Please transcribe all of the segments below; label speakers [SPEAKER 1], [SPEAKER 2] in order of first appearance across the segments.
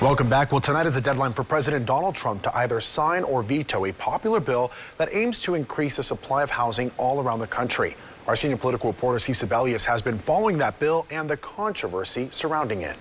[SPEAKER 1] Welcome back. Well, tonight is a deadline for President Donald Trump to either sign or veto a popular bill that aims to increase the supply of housing all around the country. Our senior political reporter, Steve Sebelius, has been following that bill and the controversy surrounding it.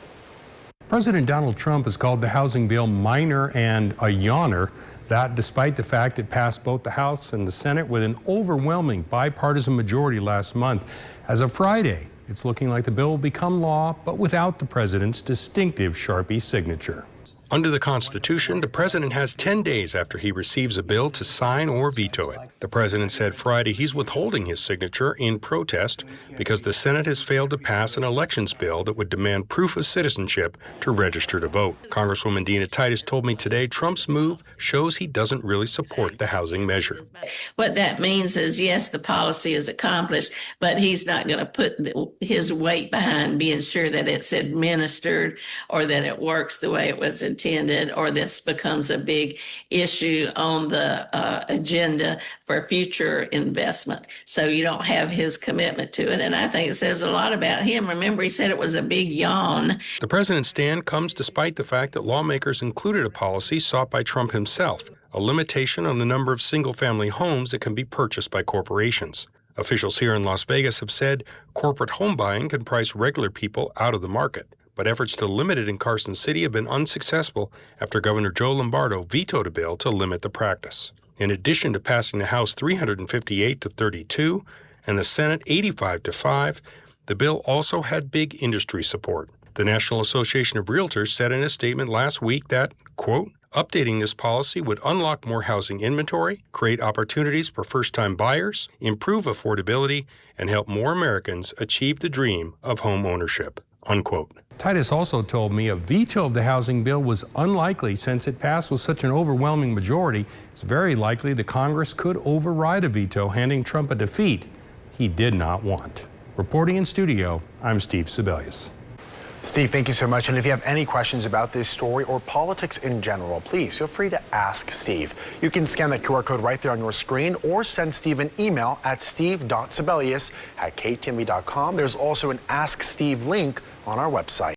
[SPEAKER 2] President Donald Trump has called the housing bill minor and a yawner. That despite the fact it passed both the House and the Senate with an overwhelming bipartisan majority last month. As of Friday, it's looking like the bill will become law, but without the president's distinctive Sharpie signature. Under the Constitution, the president has 10 days after he receives a bill to sign or veto it. The president said Friday he's withholding his signature in protest because the Senate has failed to pass an elections bill that would demand proof of citizenship to register to vote. Congresswoman Dina Titus told me today Trump's move shows he doesn't really support the housing measure.
[SPEAKER 3] What that means is, yes, the policy is accomplished, but he's not going to put his weight behind being sure that it's administered or that it works the way it was intended, or this becomes a big issue on the agenda for future investment. So you don't have his commitment to it. And I think it says a lot about him. Remember, he said it was a big yawn.
[SPEAKER 2] The president's stand comes despite the fact that lawmakers included a policy sought by Trump himself, a limitation on the number of single-family homes that can be purchased by corporations. Officials here in Las Vegas have said corporate home buying can price regular people out of the market. But efforts to limit it in Carson City have been unsuccessful after Governor Joe Lombardo vetoed a bill to limit the practice. In addition to passing the House 358-32 and the Senate 85-5, the bill also had big industry support. The National Association of Realtors said in a statement last week that, quote, updating this policy would unlock more housing inventory, create opportunities for first-time buyers, improve affordability, and help more Americans achieve the dream of home ownership, unquote. Titus also told me a veto of the housing bill was unlikely since it passed with such an overwhelming majority. It's very likely the Congress could override a veto, handing Trump a defeat he did not want. Reporting in studio, I'm Steve Sebelius.
[SPEAKER 1] Steve, thank you so much. And if you have any questions about this story or politics in general, please feel free to ask Steve. You can scan that QR code right there on your screen or send Steve an email at steve.sebelius@ktmv.com. There's also an Ask Steve link on our website.